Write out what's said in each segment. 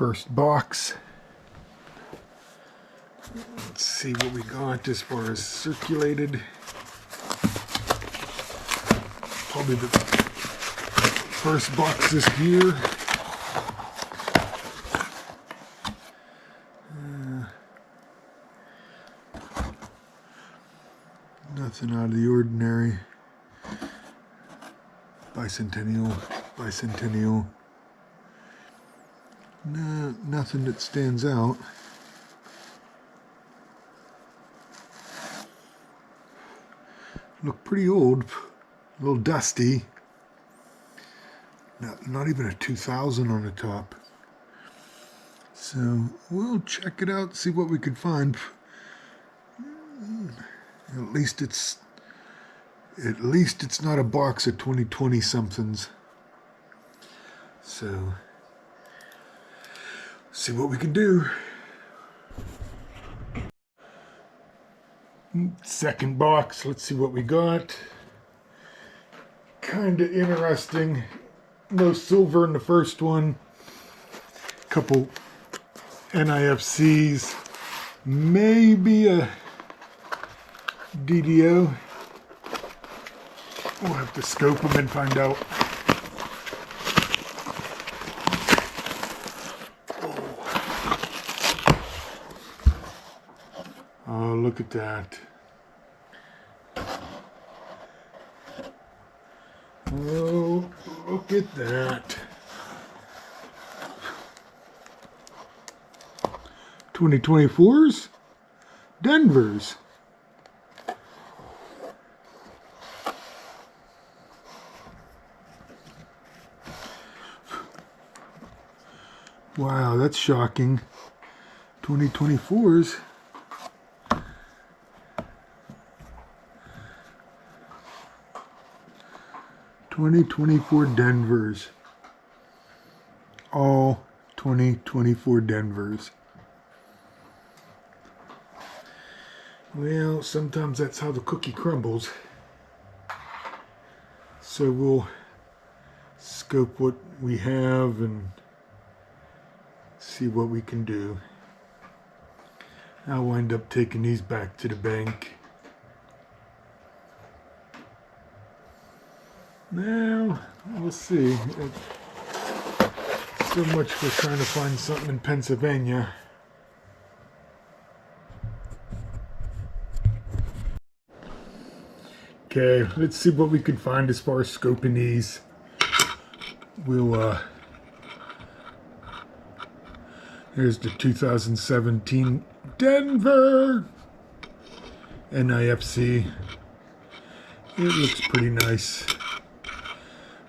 First box. Let's see what we got as far as circulated. Probably the first box this year. Nothing out of the ordinary. Bicentennial. No, nothing that stands out. Look pretty old, a little dusty. Not even a 2000 on the top. So we'll check it out, see what we can find. At least it's not a box of 2020 somethings. So see what we can do. Second box, let's see what we got. Kinda interesting. No silver in the first one. Couple NIFCs. Maybe a DDO. We'll have to scope them and find out. Oh, look at that. Oh, look at that. 2024s? Denver's. Wow, that's shocking. 2024s. Denver's. All 2024 Denver's. Well, sometimes that's how the cookie crumbles. So we'll scope what we have and see what we can do. I'll wind up taking these back to the bank. Now, we'll see. So much for trying to find something in Pennsylvania. Okay, let's see what we can find as far as scoping these. We'll, here's the 2017 Denver NIFC. It looks pretty nice.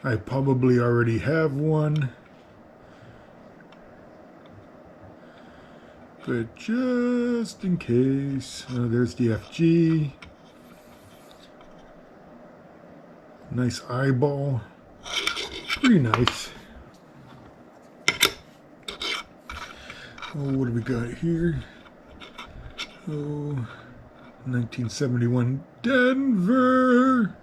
I probably already have one, but just in case. There's the FG. Nice eyeball. Pretty nice. Oh, what do we got here? Oh, 1971 Denver.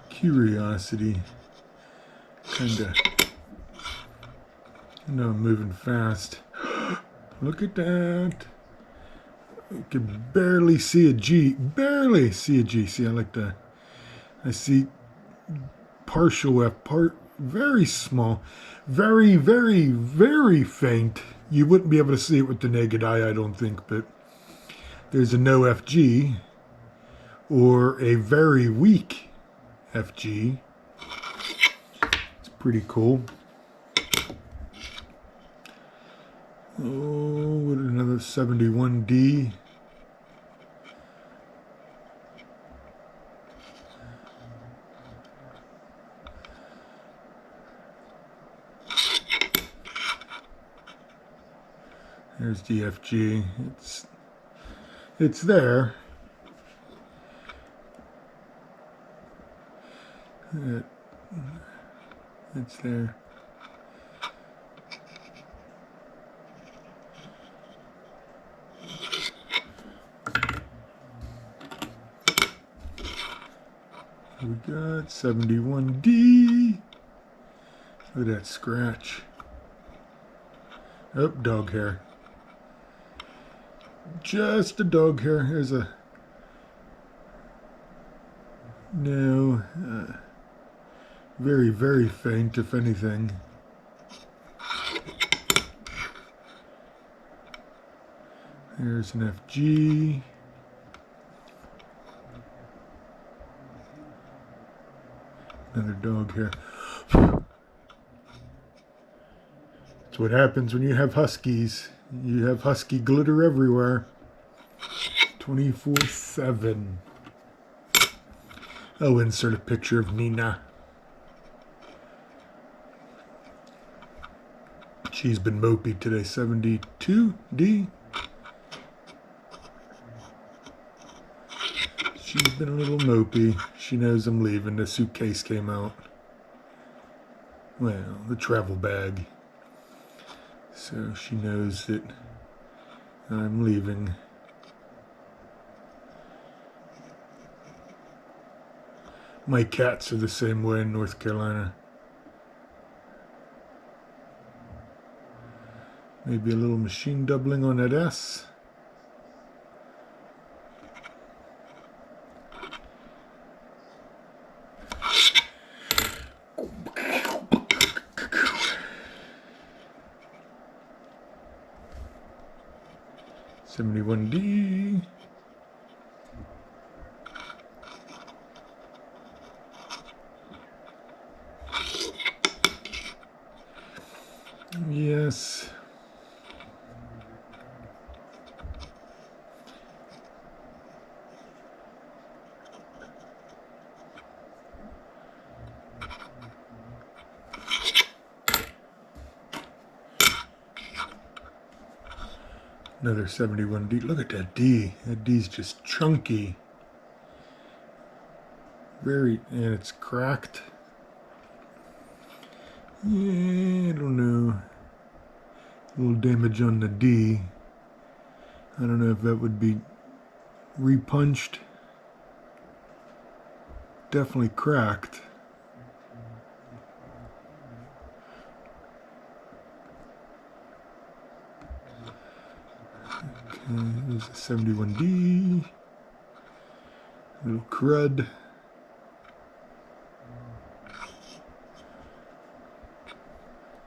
Curiosity. Kinda. No, I'm moving fast. Look at that. I can barely see a G. Barely see a G. See, I like that. I see partial F. Very small. Very, very, very faint. You wouldn't be able to see it with the naked eye, I don't think, but there's a no FG or a very weak FG. It's pretty cool. Oh, what another 71D. There's the FG. It's there. It's there. We got 71D. Look at that scratch. Oh, dog hair. Just a dog hair. Here's a... No. Very, very faint, if anything. There's an FG. Another dog hair. That's what happens when you have huskies. You have husky glitter everywhere. 24/7. I'll insert a picture of Nina. She's been mopey today. 72D. She's been a little mopey. She knows I'm leaving. The suitcase came out. Well, the travel bag. So she knows that I'm leaving. My cats are the same way in North Carolina. Maybe a little machine doubling on that S. $71D. Yes. Another 71D. Look at that D. That D's just chunky. Very, and it's cracked. Yeah, I don't know. A little damage on the D. I don't know if that would be repunched. Definitely cracked. Okay, there's a 71D. Little crud.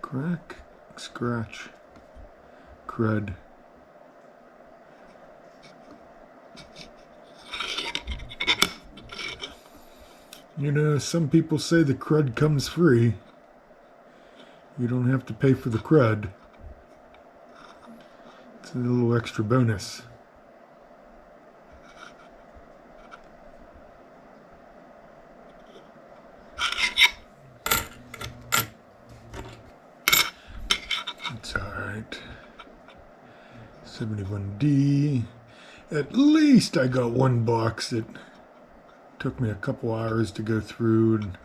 Crack, scratch, crud. You know, some people say the crud comes free. You don't have to pay for the crud. It's a little extra bonus. It's alright. 71D. At least I got one box that took me a couple hours to go through and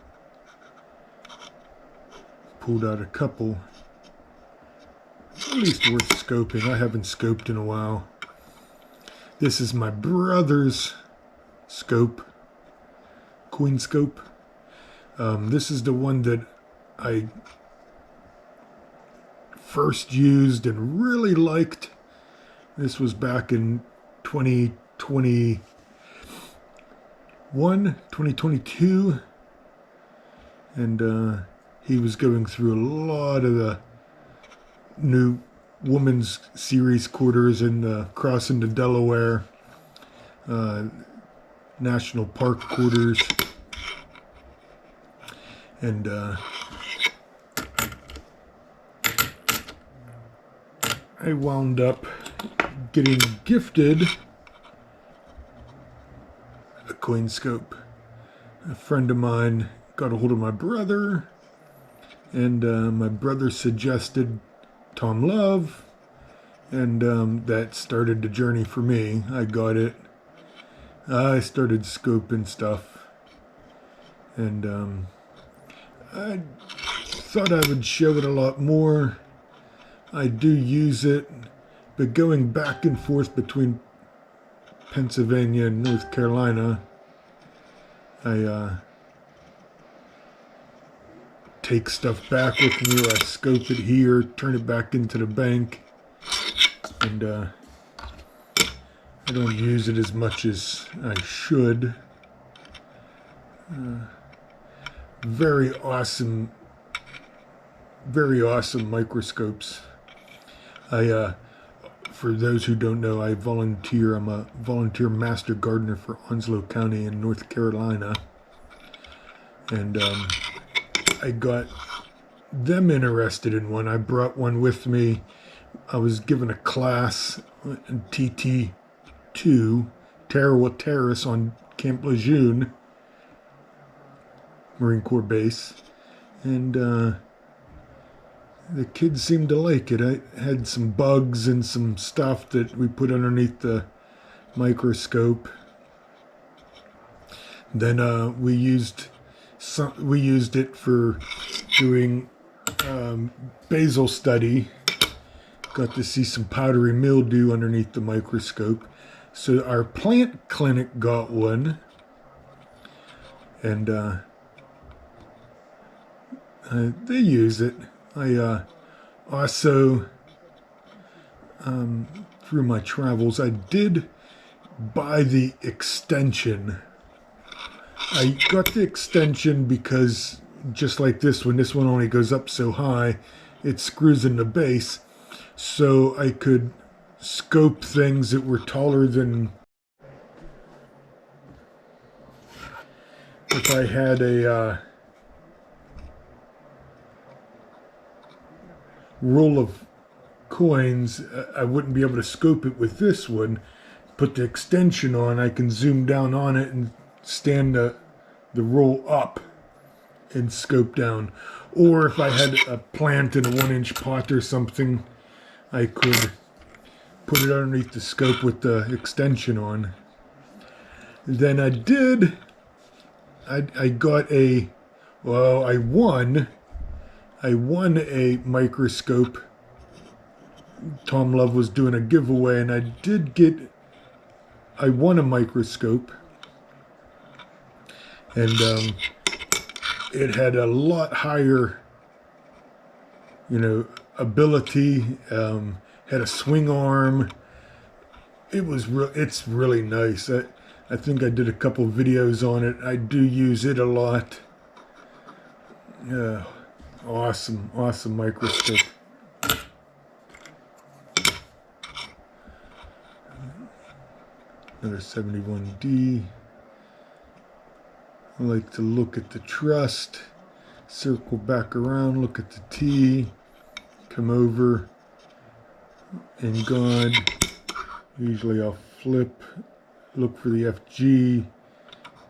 pulled out a couple. At least worth scoping. I haven't scoped in a while. This is my brother's scope, Queen scope. This is the one that I first used and really liked. This was back in 2022, and he was going through a lot of the new women's series quarters in crossing to Delaware, national park quarters, and I wound up getting gifted a Queen scope. A friend of mine got a hold of my brother, and my brother suggested Tom Love, and that started the journey for me. I got it. I started scoping stuff, and I thought I would show it a lot more. I do use it, but going back and forth between Pennsylvania and North Carolina, I take stuff back with me, or I scope it here, turn it back into the bank, and I don't use it as much as I should. Very awesome microscopes. For those who don't know, I volunteer. I'm a volunteer master gardener for Onslow County in North Carolina. And I got them interested in one. I brought one with me. I was given a class in TT2, Tarawa Terrace on Camp Lejeune, Marine Corps Base. And the kids seemed to like it. I had some bugs and some stuff that we put underneath the microscope. Then we used it for doing basil study. Got to see some powdery mildew underneath the microscope. So our plant clinic got one, and they use it. I also, through my travels, I did buy the extension. I got the extension because, just like this one only goes up so high, it screws in the base, so I could scope things that were taller than, if I had a roll of coins, I wouldn't be able to scope it with this one. Put the extension on, I can zoom down on it and stand the roll up and scope down. Or if I had a plant in a 1-inch pot or something, I could put it underneath the scope with the extension on. Then I got a, well, I won a microscope. Tom Love was doing a giveaway, and I won a microscope, and it had a lot higher, ability. Had a swing arm. It's really nice. I think I did a couple videos on it. I do use it a lot. Awesome microscope. Another 71D. I like to look at the trust, circle back around, look at the T, come over, and God. Usually I'll flip, look for the FG,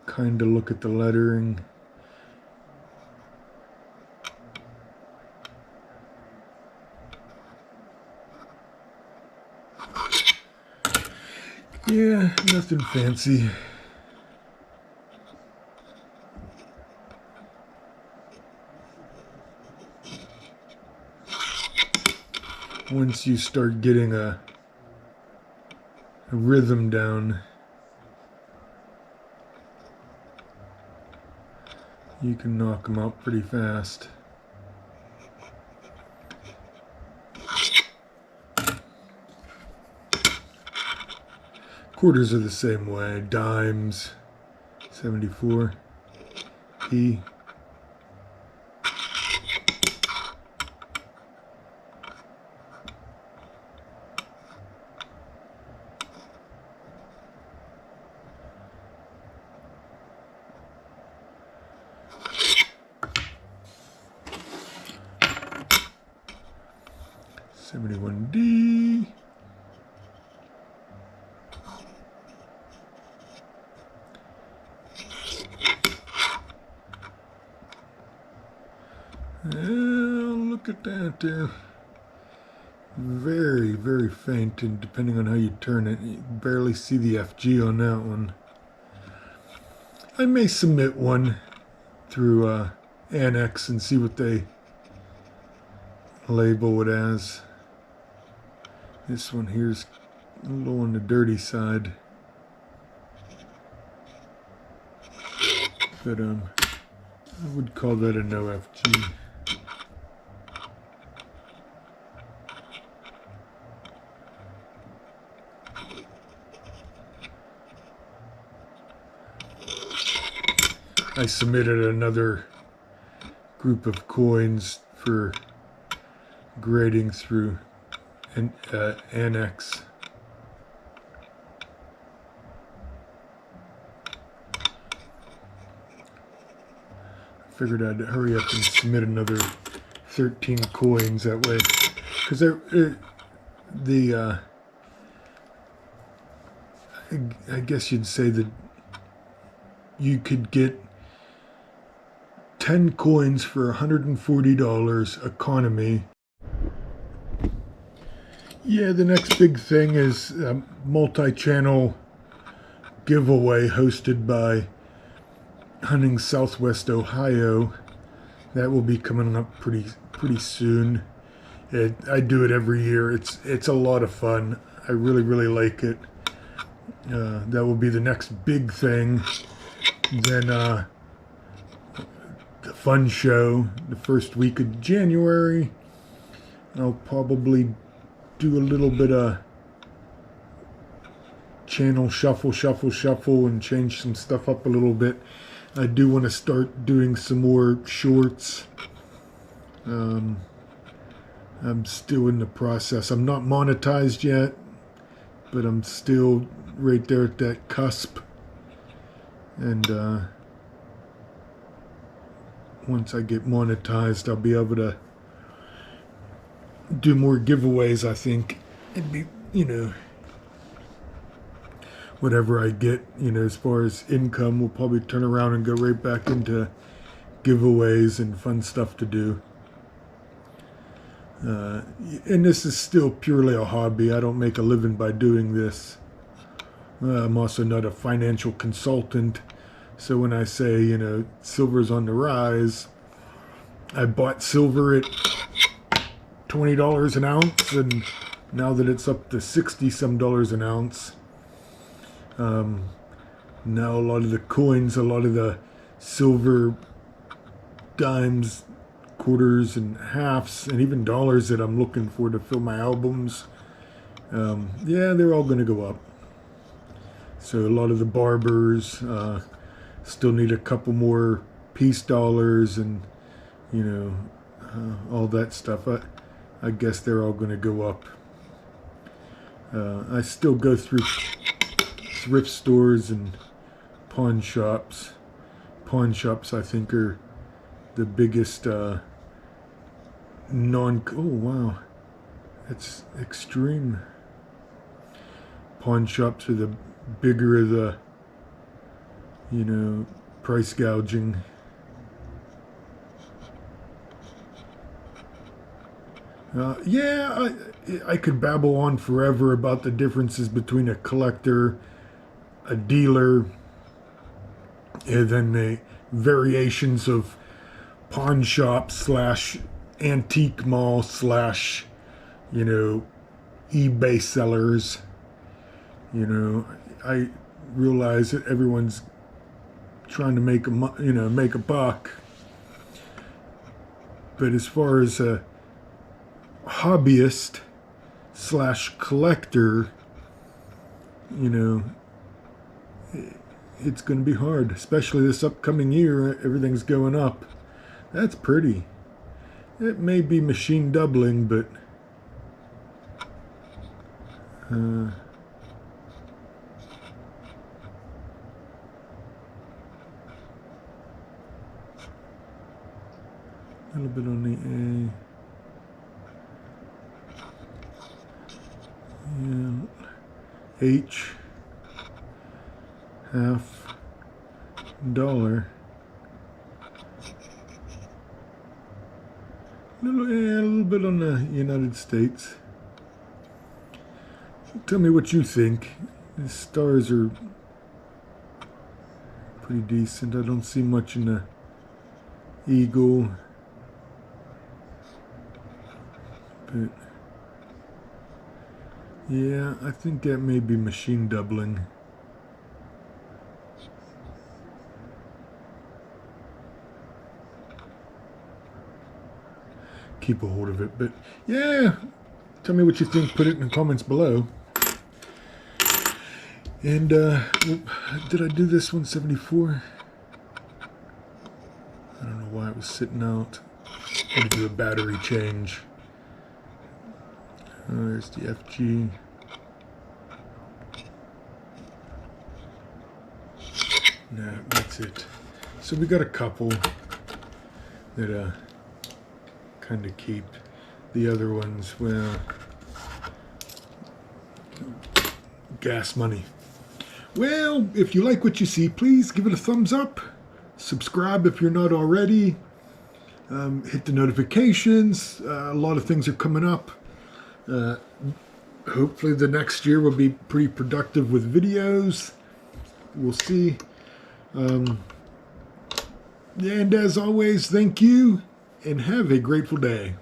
kind of look at the lettering. Yeah, nothing fancy. Once you start getting a rhythm down, you can knock them out pretty fast. Quarters are the same way. Dimes, 74, P. $71D. Look at that there. Very, very faint, and depending on how you turn it, you barely see the FG on that one. I may submit one through Annex and see what they label it as. This one here's a little on the dirty side, but I would call that a no FG. I submitted another group of coins for grading through Annex. Figured I'd hurry up and submit another 13 coins that way, because I guess you'd say that you could get 10 coins for $140 economy. Yeah, the next big thing is a multi-channel giveaway hosted by Hunting Southwest Ohio. That will be coming up pretty soon. I do it every year. It's a lot of fun. I really like it. That will be the next big thing. Then the fun show the first week of January. I'll probably do a little bit of channel shuffle and change some stuff up a little bit. I do want to start doing some more shorts. I'm still in the process. I'm not monetized yet, but I'm still right there at that cusp. And once I get monetized, I'll be able to do more giveaways, I think. It'd be, whatever I get, as far as income, will probably turn around and go right back into giveaways and fun stuff to do. And this is still purely a hobby. I don't make a living by doing this. I'm also not a financial consultant. So when I say, silver's on the rise, I bought silver at $20 an ounce, and now that it's up to $60-some an ounce, now a lot of the coins, a lot of the silver dimes, quarters and halves, and even dollars that I'm looking for to fill my albums, yeah, they're all going to go up. So a lot of the barbers still need a couple more peace dollars, and all that stuff. I guess they're all going to go up. I still go through thrift stores and pawn shops. Pawn shops, I think, are the biggest oh wow, that's extreme. Pawn shops are the bigger of the price gouging. Yeah, I could babble on forever about the differences between a collector, a dealer, and then the variations of pawn shop / antique mall / eBay sellers. I realize that everyone's trying to make a buck, but as far as a hobbyist / collector, it's going to be hard, especially this upcoming year. Everything's going up. That's pretty. It may be machine doubling, but a little bit on the A. And H, half dollar. A little bit on the United States. Tell me what you think. The stars are pretty decent. I don't see much in the eagle, but yeah, I think that may be machine doubling. Keep a hold of it, but yeah, tell me what you think. Put it in the comments below. And did I do this 174? why it was sitting out. I'm going to do a battery change. There's the FG. No, that's it. So we got a couple that kind of keep. The other ones, well, gas money. Well, if you like what you see, please give it a thumbs up. Subscribe if you're not already. Hit the notifications. A lot of things are coming up. Hopefully the next year will be pretty productive with videos. We'll see. And as always, thank you and have a grateful day.